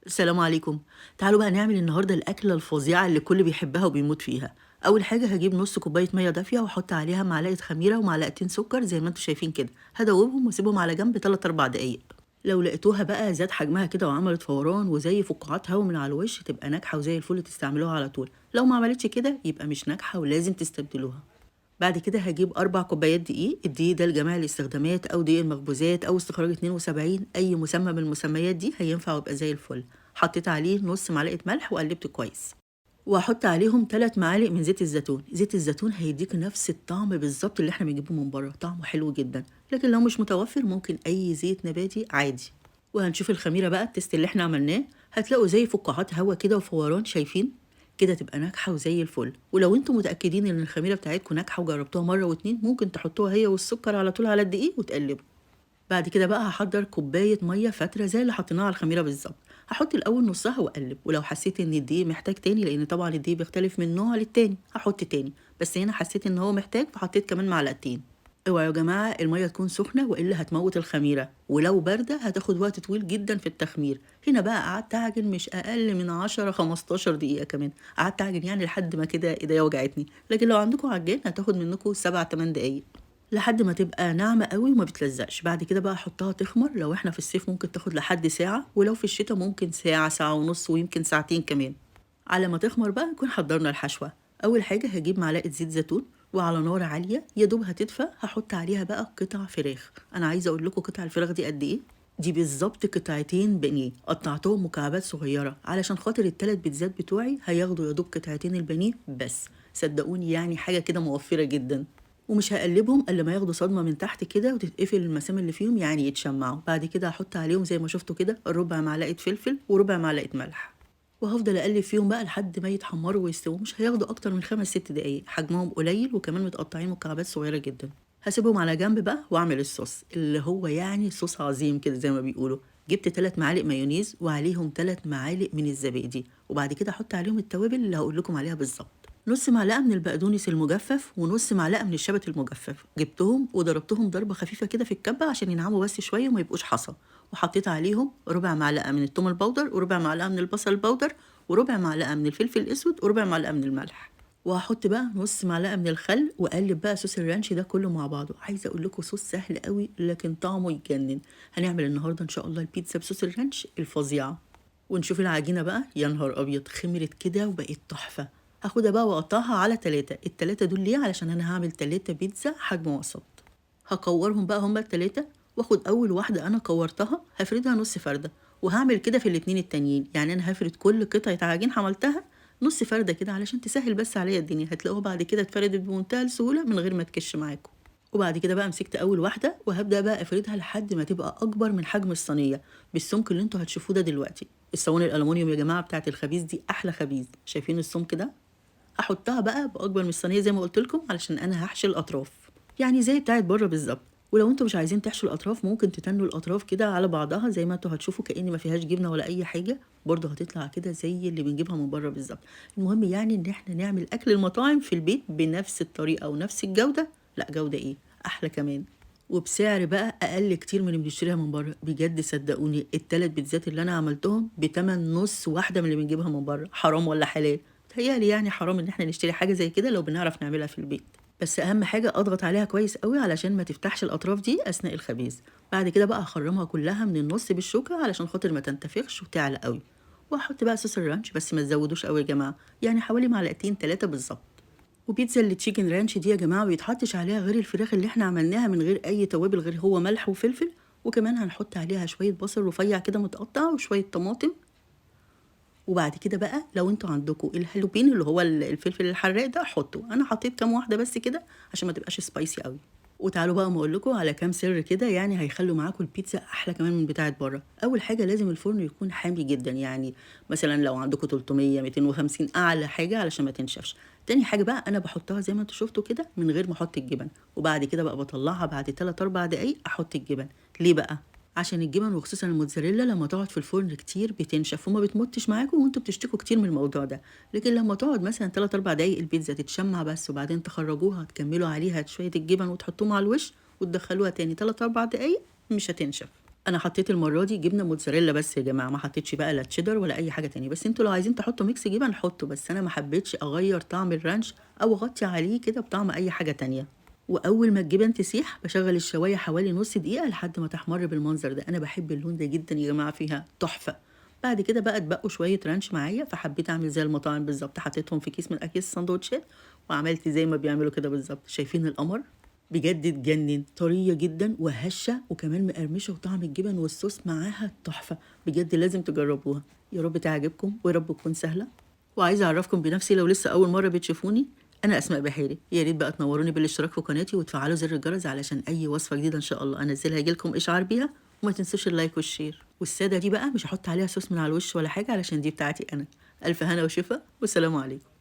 السلام عليكم. تعالوا بقى نعمل النهارده الأكلة الفظيعة اللي الكل بيحبها وبيموت فيها. أول حاجة هجيب نص كوباية مية دافية وأحط عليها معلقة خميرة ومعلقتين سكر زي ما انتوا شايفين كده، هدوبهم واسيبهم على جنب 3 4 دقايق. لو لقيتوها بقى زاد حجمها كده وعملت فوران وزي فقاعات هوا من على الوش تبقى ناجحة وزي الفل تستعملوها على طول. لو ما عملتش كده يبقى مش ناجحة ولازم تستبدلوها. بعد كده هجيب 4 كوبايات دقيق، الدقيق ده لجميع الاستخدامات أو دقيق المخبوزات أو استخراج 72، أي مسمى من المسميات دي هينفع ويبقى زي الفل. حطيت عليه نص معلقة ملح وقلبته كويس، وهحط عليهم 3 معالق من زيت الزيتون. زيت الزيتون هيديك نفس الطعم بالظبط اللي احنا بنجيبه من بره، طعمه حلو جدا، لكن لو مش متوفر ممكن أي زيت نباتي عادي. وهنشوف الخميرة بقى، التست اللي احنا عملناه هتلاقوا زي فقاعات هوا كده وفوران، شايفين كده تبقى ناجحة وزي الفل. ولو انتم متأكدين ان الخميرة بتاعتكم ناجحة وجربتوها مرة واتنين ممكن تحطوها هي والسكر على طول على الدقيق وتقلبوا. بعد كده بقى هحضر كوباية مية فترة زي اللي حطيناها على الخميرة بالظبط. هحط الأول نصها وأقلب، ولو حسيت إن الدقيق محتاج تاني، لأن طبعا الدقيق بيختلف من نوع للتاني، هحط تاني. بس هنا حسيت إن هو محتاج فحطيت كمان معلقتين. اوعوا يا جماعة المية تكون سخنة وإلا هتموت الخميرة، ولو باردة هتاخد وقت طويل جدا في التخمير. هنا بقى قعدت أعجن مش أقل من 10 15 دقيقة كمان، قعدت أعجن يعني لحد ما كده إيديا وجعتني، لكن لو عندكم عجان هتاخد منكم 7 8 دقايق لحد ما تبقى ناعمة قوي وما بتلزقش. بعد كده بقى احطها تخمر، لو احنا في الصيف ممكن تاخد لحد ساعة، ولو في الشتاء ممكن ساعة ساعة ونص ويمكن ساعتين كمان. على ما تخمر بقى نكون حضرنا الحشوة. أول حاجة هجيب معلقة زيت زيتون وعلى نار عالية يا دوب هتدفى هحط عليها بقى قطع فراخ. أنا عايزة أقول لكم قطع الفراخ دي قد إيه؟ دي بالظبط قطعتين بانيه، قطعتهم مكعبات صغيرة علشان خاطر التلات بيتزات بتوعي هياخدوا يا دوب قطعتين البانيه بس. صدقوني يعني حاجة كده موفرة جدا. ومش هقلبهم الا ما ياخدوا صدمه من تحت كده وتتقفل المسام اللي فيهم يعني يتشمعوا. بعد كده هحط عليهم زي ما شفتوا كده ربع معلقه فلفل وربع معلقه ملح، وهفضل اقلب فيهم بقى لحد ما يتحمروا ويستووا. مش هياخدوا اكتر من 5 6 دقايق، حجمهم قليل وكمان متقطعين مكعبات صغيره جدا. هسيبهم على جنب بقى واعمل الصوص اللي هو يعني صوص عظيم كده زي ما بيقولوا. جبت 3 معالق مايونيز وعليهم 3 معالق من الزبادي، وبعد كده احط عليهم التوابل اللي هقول لكم عليها بالظبط. نص معلقة من البقدونس المجفف ونص معلقة من الشبت المجفف، جبتهم وضربتهم ضربة خفيفة كده في الكبة عشان ينعموا بس شوية وما يبقوش حصى. وحطيت عليهم ربع معلقة من الثوم البودر وربع معلقة من البصل البودر وربع معلقة من الفلفل الأسود وربع معلقة من الملح. وهحط بقى نص معلقة من الخل وأقلب بقى صوص الرانش ده كله مع بعضه. عايزة أقول لكم صوص سهل قوي لكن طعمه يجنن. هنعمل النهاردة إن شاء الله البيتزا بصوص الرانش الفظيعة. ونشوف العجينة بقى، يا نهار أبيض خمرت كده وبقت تحفة. هاخدها بقى وأقطعها على 3. التلاتة دول ليه؟ علشان أنا هعمل 3 بيتزا حجم وسط. هكورهم بقى هما ال3، واخد أول واحدة أنا كورتها هفردها نص فردة، وهعمل كده في الاتنين التانيين. يعني أنا هفرد كل قطعة عجين عملتها نص فردة كده علشان تسهل بس عليا الدنيا، هتلاقوها بعد كده اتفردت بمنتهى السهولة من غير ما تكش معاكم. وبعد كده بقى مسكت اول واحده وهبدا بقى افردها لحد ما تبقى اكبر من حجم الصينيه، بالسمك اللي انتوا هتشوفوه ده دلوقتي. الصواني الالومنيوم يا جماعه بتاعت الخبيز دي احلى خبيز، شايفين السمك ده؟ احطها بقى باكبر من الصينيه زي ما قلت لكم علشان انا هحشي الاطراف، يعني زي بتاعت بره بالظبط. ولو انتوا مش عايزين تحشوا الاطراف ممكن تتنوا الاطراف كده على بعضها زي ما انتوا هتشوفوا كأن ما فيهاش جبنه ولا اي حاجه، برضه هتطلع كده زي اللي بنجيبها من بره بالظبط. المهم يعني ان احنا نعمل اكل المطاعم في البيت بنفس الطريقه ونفس الجوده، لا جوده ايه احلى كمان، وبسعر بقى اقل كتير من اللي بنشتريها من بره. بجد صدقوني التلات بيتزات اللي انا عملتهم بتمن نص واحده من اللي بنجيبها من بره. حرام ولا حلال؟ تهيألي يعني حرام ان احنا نشتري حاجه زي كده لو بنعرف نعملها في البيت. بس اهم حاجه اضغط عليها كويس قوي علشان ما تفتحش الاطراف دي اثناء الخبيز. بعد كده بقى هخرمها كلها من النص بالشوكه علشان خاطر ما تنتفخش وتعلى قوي. واحط بقى صوص الرانش بس ما تزودوش قوي يا جماعه، يعني حوالي معلقتين 3 بالظبط. وبيتزا التشيكن رانش دي يا جماعه بيتحطش عليها غير الفراخ اللي احنا عملناها من غير اي توابل غير هو ملح وفلفل، وكمان هنحط عليها شويه بصل رفيع كده متقطع وشويه طماطم. وبعد كده بقى لو انتوا عندكم الهالوبين اللي هو الفلفل الحراق ده حطوا، انا حطيت كام واحده بس كده عشان ما تبقاش سبايسي قوي. وتعالوا بقى ما اقول لكم على كام سر كده يعني هيخلوا معاكم البيتزا احلى كمان من بتاعه بره. اول حاجه لازم الفرن يكون حامي جدا، يعني مثلا لو عندكم 300 250 اعلى حاجه علشان ما تنشفش. تاني حاجه بقى انا بحطها زي ما انتوا شفتوا كده من غير ما احط الجبن، وبعد كده بقى بطلعها بعد 3 4 دقايق احط الجبن. ليه بقى؟ عشان الجبن وخصوصا الموتزاريلا لما تقعد في الفرن كتير بتنشف وما بتمطش معاكم وانتوا بتشتكوا كتير من الموضوع ده. لكن لما تقعد مثلا 3 4 دقايق البيتزا تتشمع بس، وبعدين تخرجوها تكملوا عليها شويه الجبن وتحطوهم على الوش وتدخلوها تاني 3 4 دقايق مش هتنشف. أنا حطيت المرة دي جبنة موتزاريلا بس يا جماعة، ما حطيتش بقى لا تشيدر ولا أي حاجة تانية، بس أنتم لو عايزين تحطوا ميكس جبن حطوا، بس أنا ما حبيتش أغيّر طعم الرانش أو أغطي عليه كده بطعم أي حاجة تانية. وأول ما الجبن تسيح باشغّل الشواية حوالي نُص دقيقة لحد ما تحمر بالمنظر ده، أنا باحب اللون ده جدًا يا جماعة فيها تحفة. بعد كده بقى اتبقوا شوية رانش معايا، فحبيت أعمل زي المطاعم بالضبط، حطيتهم في كيس من أكياس الساندوتشات وعملت زي ما بيعملوا كده بالضبط، شايفين القمر؟ بجد تجنن، طرية جدًا وهشة وكمان مقرمشة وطعم الجبن والصوص معاها تحفة، بجد لازم تجربوها، يا رب تعجبكم ويا رب تكون سهلة. وعايزة أعرفكم بنفسي لو لسه أول مرة بتشوفوني، أنا أسماء بحيري، يا ريت بقى تنوروني بالاشتراك في قناتي وتفعلوا زر الجرس علشان أي وصفة جديدة إن شاء الله أنزلها يجيلكم إشعار بيها، وما تنسوش اللايك والشير، والسادة دي بقى مش هاحط عليها صوص من على الوش ولا حاجة علشان دي بتاعتي أنا. ألف هنا وشفا والسلام عليكم.